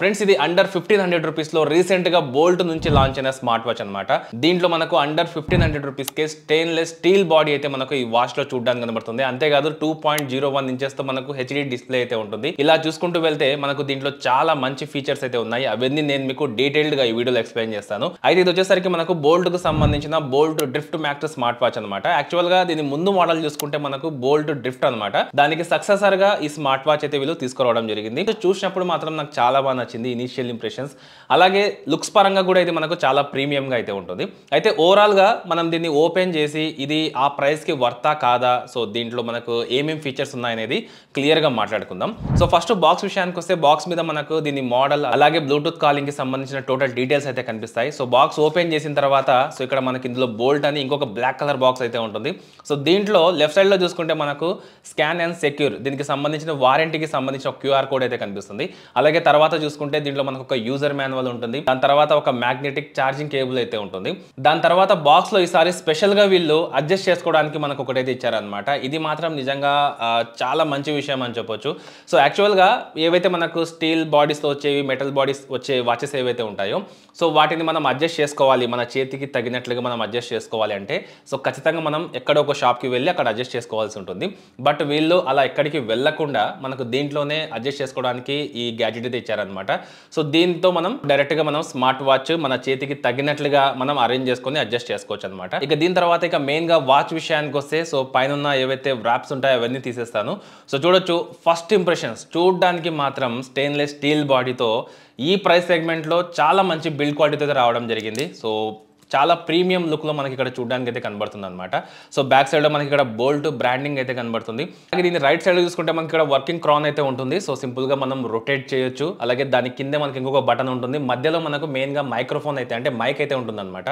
Friends ఇది under 1500 rupees లో recent గా బోల్ట్ నుంచి లాంచ్ అయిన స్మార్ట్ వాచ్ అన్నమాట. దీంట్లో మనకు అండర్ 1500 రూపీస్ కే స్టెయిన్లెస్ స్టీల్ బాడీ అయితే మనకు ఈ వాచ్ లో చూడడానికి కనబడుతుంది. అంతేకాదు 2.01 ఇంచెస్ తో మనకు హెచ్డి డిస్ప్లే అయితే ఉంటుంది. ఇలా చూసుకుంటూ వెళ్తే మనకు దీంట్లో చాలా మంచి ఫీచర్స్ అయితే ఉన్నాయి. అవన్నీ నేను మీకు డీటెయిల్డ్ గా ఈ వీడియోలో ఎక్స్ప్లెయిన్ చేస్తాను. అయితే ఇది వచ్చేసరికి మనకు బోల్ట్ కు సంబంధించిన Bolt Drift Max smart watch అనమాట. యాక్చువల్ గా దీని ముందు మోడల్ చూసుకుంటే మనకు బోల్ట్ డ్రిఫ్ట్ అనమాట. దానికి సక్సెసర్ గా ఈ స్మార్ట్ వాచ్ అయితే వీళ్ళు తీసుకురావడం జరిగింది. చూసినప్పుడు మాత్రం నాకు చాలా బాగా నచ్చింది ఇనిషియల్ ఇంప్రెషన్స్. అలాగే లుక్స్ పరంగా కూడా ఇది మనకు చాలా ప్రీమియం గా అయితే ఉంటుంది. అయితే ఓవరాల్ గా మనం దీన్ని ఓపెన్ చేసి ఇది ఆ ప్రైస్ కి వర్తా కాదా, సో దీంట్లో మనకు ఏమేం ఫీచర్స్ ఉన్నాయనేది క్లియర్ గా మాట్లాడుకుందాం. సో ఫస్ట్ బాక్స్ విషయానికి వస్తే బాక్స్ మీద మనకు దీని మోడల్ అలాగే బ్లూటూత్ కాలింగ్ కి సంబంధించిన టోటల్ డీటెయిల్స్ అయితే కనిపిస్తాయి. సో బాక్స్ ఓపెన్ చేసిన తర్వాత సో ఇక్కడ మనకి ఇందులో బోల్ట్ అని ఇంకొక బ్లాక్ కలర్ బాక్స్ అయితే ఉంటుంది. సో దీంట్లో లెఫ్ట్ సైడ్ లో చూసుకుంటే మనకు స్కాన్ అండ్ సెక్యూర్ దీనికి సంబంధించిన వారంటీకి సంబంధించిన క్యూఆర్ కోడ్ అయితే కనిపిస్తుంది. అలాగే తర్వాత చూసుకుంటే దీంట్లో మనకు ఒక యూజర్ మాన్యువల్ ఉంటుంది. దాని తర్వాత ఒక మ్యాగ్నెటిక్ ఛార్జింగ్ కేబుల్ అయితే ఉంటుంది. దాని తర్వాత బాక్స్ లో ఈసారి స్పెషల్ గా వీళ్ళు అడ్జస్ట్ చేసుకోవడానికి మనకు ఒకటైతే ఇచ్చారనమాట. ఇది మాత్రం నిజంగా చాలా మంచి విషయం అని చెప్పొచ్చు. సో యాక్చువల్ గా ఏవైతే మనకు స్టీల్ బాడీస్ తో వచ్చేవి, మెటల్ బాడీస్ వచ్చే వాచెస్ ఏవైతే ఉంటాయో సో వాటిని మనం అడ్జస్ట్ చేసుకోవాలి, మన చేతికి తగినట్లుగా మనం అడ్జస్ట్ చేసుకోవాలి అంటే సో ఖచ్చితంగా మనం ఎక్కడో ఒక షాప్కి వెళ్ళి అక్కడ అడ్జస్ట్ చేసుకోవాల్సి ఉంటుంది. బట్ వీళ్ళు అలా ఎక్కడికి వెళ్ళకుండా మనకు దీంట్లోనే అడ్జస్ట్ చేసుకోవడానికి ఈ గ్యాడ్జెట్ అయితే ఇచ్చారనమాట. సో దీంతో మనం డైరెక్ట్ గా మనం స్మార్ట్ వాచ్ మన చేతికి తగినట్లుగా మనం అరేంజ్ చేసుకొని అడ్జస్ట్ చేసుకోవచ్చు అనమాట. ఇక దీని తర్వాత ఇక మెయిన్ గా వాచ్ విషయానికి వస్తే సో పైన ఏవైతే వ్రాప్స్ ఉంటాయో అవన్నీ తీసేస్తాను. సో చూడొచ్చు ఫస్ట్ ఇంప్రెషన్స్ చూడడానికి మాత్రం స్టెయిన్లెస్ స్టీల్ బాడీతో ఈ ప్రైస్ సెగ్మెంట్ లో చాలా మంచి బిల్డ్ క్వాలిటీతో అయితే రావడం జరిగింది. సో చాలా ప్రీమియం లుక్ లో మనకి ఇక్కడ చూడడానికి అయితే కనబడుతుంది అనమాట. సో బ్యాక్ సైడ్ లో మనకి ఇక్కడ బోల్ట్ బ్రాండింగ్ అయితే కనబడుతుంది. అలాగే దీని రైట్ సైడ్ చూసుకుంటే మనకి ఇక్కడ వర్కింగ్ క్రాన్ అయితే ఉంటుంది. సో సింపుల్ గా మనం రొటేట్ చేయొచ్చు. అలాగే దాని కింద మనకి ఇంకొక బటన్ ఉంటుంది. మధ్యలో మనకు మెయిన్ గా మైక్రోఫోన్ అయితే అంటే మైక్ అయితే ఉంటుంది అనమాట.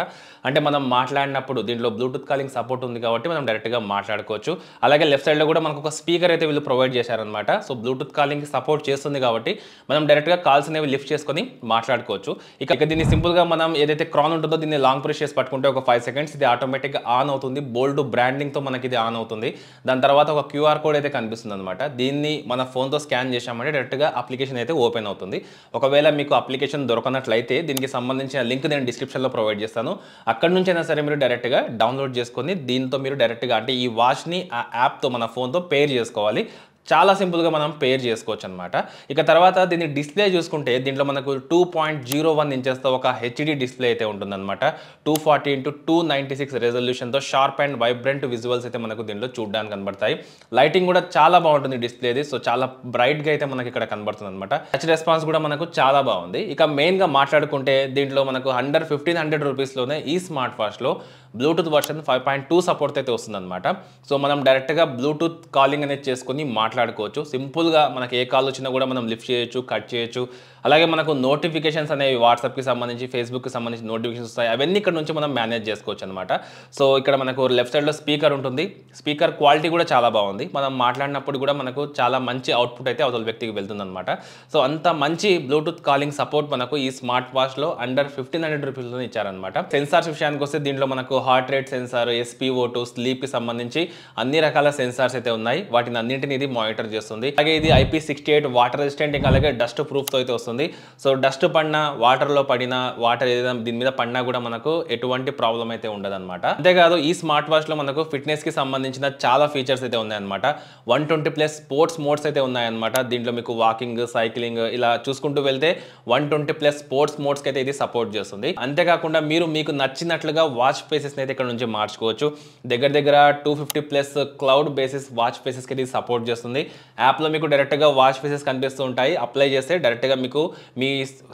అంటే మనం మాట్లాడినప్పుడు దీంట్లో బ్లూటూత్ కాలింగ్ సపోర్ట్ ఉంది కాబట్టి మనం డైరెక్ట్ గా మాట్లాడుకోవచ్చు. అలాగే లెఫ్ట్ సైడ్ లో కూడా మనకు ఒక స్పీకర్ అయితే వీళ్ళు ప్రొవైడ్ చేశారనమాట. సో బ్లూటూత్ కాలింగ్ సపోర్ట్ చేస్తుంది కాబట్టి మనం డైరెక్ట్ గా కాల్స్ అనేవి లిఫ్ట్ చేసుకొని మాట్లాడుకోవచ్చు. ఇక దీన్ని సింపుల్ గా మనం ఏదైతే క్రాన్ ఉంటుందో దీన్ని లాంగ్ ప్రెస్ చేసి పట్టుకుంటే ఒక 5 సెకండ్స్ ఇది ఆటోమేటిక్ గా ఆన్ అవుతుంది. బోల్డ్ బ్రాండింగ్ తో మనకి ఇది ఆన్ అవుతుంది. దాని తర్వాత ఒక క్యూఆర్ కోడ్ అయితే కనిపిస్తుంది అనమాట. దీన్ని మన ఫోన్ తో స్కాన్ చేసామంటే డైరెక్ట్ గా అప్లికేషన్ అయితే ఓపెన్ అవుతుంది. ఒకవేళ మీకు అప్లికేషన్ దొరకనట్లయితే దీనికి సంబంధించిన లింక్ నేను డిస్క్రిప్షన్ లో ప్రొవైడ్ చేస్తాను. అక్కడ నుంచి అయినా సరే మీరు డైరెక్ట్ గా డౌన్లోడ్ చేసుకొని దీంతో మీరు డైరెక్ట్ గా అంటే ఈ వాచ్ ని ఆ యాప్ తో మన ఫోన్ తో పేర్ చేసుకోవాలి. చాలా సింపుల్గా మనం పేర్ చేసుకోవచ్చు అనమాట. ఇక తర్వాత దీన్ని డిస్ప్లే చూసుకుంటే దీంట్లో మనకు 2.01 ఇంచెస్తో ఒక హెచ్డి డిస్ప్లే అయితే ఉంటుందన్నమాట. 240x296 రెజల్యూషన్తో షార్ప్ అండ్ వైబ్రెంట్ విజువల్స్ అయితే మనకు దీంట్లో చూడడానికి కనబడతాయి. లైటింగ్ కూడా చాలా బాగుంటుంది డిస్ప్లేది. సో చాలా బ్రైట్గా అయితే మనకి ఇక్కడ కనబడుతుంది అనమాట. టచ్ రెస్పాన్స్ కూడా మనకు చాలా బాగుంది. ఇక మెయిన్గా మాట్లాడుకుంటే దీంట్లో మనకు అండర్ 1500 రూపీస్లోనే ఈ స్మార్ట్ వాచ్లో బ్లూటూత్ వర్షన్ 5.2 సపోర్ట్ అయితే వస్తుందన్నమాట. సో మనం డైరెక్ట్గా బ్లూటూత్ కాలింగ్ అనేది చేసుకుని మాట్లాడుకోవచ్చు. సింపుల్గా మనకి ఏ కాల్ వచ్చినా కూడా మనం లిఫ్ట్ చేయొచ్చు, కట్ చేయొచ్చు. అలాగే మనకు నోటిఫికేషన్స్ అనేవి వాట్సాప్కి సంబంధించి, ఫేస్బుక్కి సంబంధించి నోటిఫికేషన్స్ వస్తాయి. అవన్నీ ఇక్కడ నుంచి మనం మేనేజ్ చేసుకోవచ్చు అనమాట. సో ఇక్కడ మనకు లెఫ్ట్ సైడ్లో స్పీకర్ ఉంటుంది. స్పీకర్ క్వాలిటీ కూడా చాలా బాగుంది. మనం మాట్లాడినప్పుడు కూడా మనకు చాలా మంచి అవుట్పుట్ అయితే అవతల వ్యక్తికి వెళ్తుంది అనమాట. సో అంత మంచి బ్లూటూత్ కాలింగ్ సపోర్ట్ మనకు ఈ స్మార్ట్ వాచ్లో అండర్ 1500 రూపీస్లో ఇచ్చారనమాట. సెన్సార్స్ విషయానికి వస్తే దీంట్లో మనకు హార్ట్ రేట్ సెన్సార్, SpO2, స్లీప్కి సంబంధించి అన్ని రకాల సెన్సార్స్ అయితే ఉన్నాయి. వాటిని అన్నింటిని ఇది మానిటర్ చేస్తుంది. అలాగే ఇది IP68 వాటర్ రెసిస్టెంట్, ఇంకా అలాగే డస్ట్ ప్రూఫ్తో అయితే వస్తుంది. సో డస్ట్ పడినా, వాటర్లో పడినా, వాటర్ ఏదైనా దీని మీద పడినా కూడా మనకు ఎటువంటి ప్రాబ్లం అయితే ఉండదు అనమాట. అంతేకాదు ఈ స్మార్ట్ వాచ్లో మనకు ఫిట్నెస్కి సంబంధించిన చాలా ఫీచర్స్ అయితే ఉన్నాయన్నమాట. 120+ స్పోర్ట్స్ మోడ్స్ అయితే ఉన్నాయన్నమాట. దీంట్లో మీకు వాకింగ్, సైక్లింగ్ ఇలా చూసుకుంటూ వెళ్తే 120+ స్పోర్ట్స్ మోడ్స్కి అయితే ఇది సపోర్ట్ చేస్తుంది. అంతేకాకుండా మీరు మీకు నచ్చినట్లుగా వాచ్ ఫేసెస్ అయితే ఇక్కడ నుంచి మార్చుకోవచ్చు. దగ్గర 250+ క్లౌడ్ బేసిస్ వాచ్ ఫేసెస్ కి ఇది సపోర్ట్ చేస్తుంది. యాప్లో మీకు డైరెక్ట్గా వాచ్ ఫేసెస్ కనిపిస్తూ ఉంటాయి. అప్లై చేస్తే డైరెక్ట్గా మీకు మీ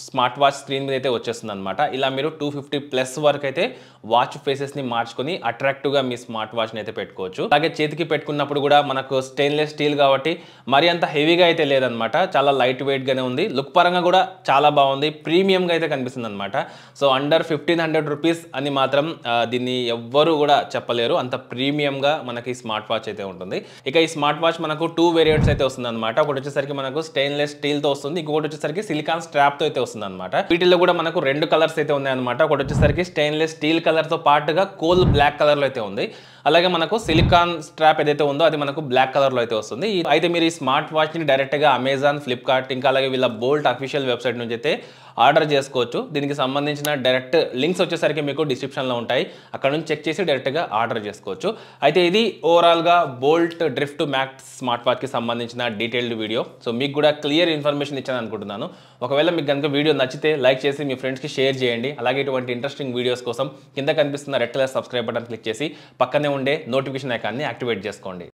స్మార్ట్ వాచ్ స్క్రీన్ మీద అయితే వచ్చేస్తుంది అనమాట. ఇలా మీరు 250+ వరకు అయితే వాచ్ ఫేసెస్ని మార్చుకొని అట్రాక్టివ్గా మీ స్మార్ట్ వాచ్ని అయితే పెట్టుకోవచ్చు. అలాగే చేతికి పెట్టుకున్నప్పుడు కూడా మనకు స్టెయిన్లెస్ స్టీల్ కాబట్టి మరి అంత హెవీగా అయితే లేదనమాట. చాలా లైట్ వెయిట్గానే ఉంది. లుక్ పరంగా కూడా చాలా బాగుంది. ప్రీమియంగా అయితే కనిపిస్తుంది అనమాట. సో అండర్ 1500 రూపీస్ అని మాత్రం దీన్ని దీన్ని ఎవ్వరు కూడా చెప్పలేరు, అంత ప్రీమియంగా మనకి స్మార్ట్ వాచ్ అయితే ఉంటుంది. ఇక ఈ స్మార్ట్ వాచ్ మనకు 2 వేరియంట్స్ అయితే వస్తుంది అనమాట. ఒకటి వచ్చేసరికి మనకు స్టెయిన్లెస్ స్టీల్ తో వస్తుంది, ఇంకొకటి వచ్చేసరికి సిలికాన్ స్ట్రాప్ తో అయితే వస్తుంది అనమాట. వీటిలో కూడా మనకు 2 కలర్స్ అయితే ఉన్నాయన్నమాట. ఒకటి వచ్చేసరికి స్టెయిన్లెస్ స్టీల్ కలర్ తో పాటుగా కోల్ బ్లాక్ కలర్ లో అయితే ఉంది. అలాగే మనకు సిలికాన్ స్ట్రాప్ ఏదైతే ఉందో అది మనకు బ్లాక్ కలర్ లో అయితే వస్తుంది. అయితే మీరు ఈ స్మార్ట్ వాచ్ ని డైరెక్ట్ గా అమెజాన్, ఫ్లిప్కార్ట్ ఇంకా అలాగే వీళ్ళ బోల్ట్ అఫీషియల్ వెబ్సైట్ నుంచి అయితే ఆర్డర్ చేసుకోవచ్చు. దీనికి సంబంధించిన డైరెక్ట్ లింక్స్ వచ్చేసరికి మీకు డిస్క్రిప్షన్లో ఉంటాయి, అక్కడ నుంచి చెక్ చేసి డైరెక్ట్గా ఆర్డర్ చేసుకోవచ్చు. అయితే ఇది ఓవరాల్గా బోల్ట్ డ్రిఫ్ట్ మ్యాక్స్ స్మార్ట్ వాచ్కి సంబంధించిన డీటెయిల్డ్ వీడియో. సో మీకు కూడా క్లియర్ ఇన్ఫర్మేషన్ ఇచ్చాను అనుకుంటున్నాను. ఒకవేళ మీకు కనుక వీడియో నచ్చితే లైక్ చేసి మీ ఫ్రెండ్స్కి షేర్ చేయండి. అలాగే ఇటువంటి ఇంట్రెస్టింగ్ వీడియోస్ కోసం కింద కనిపిస్తున్న red colour subscribe button click చేసి పక్కనే ఉండే నోటిఫికేషన్ ఐకాన్ని యాక్టివేట్ చేసుకోండి.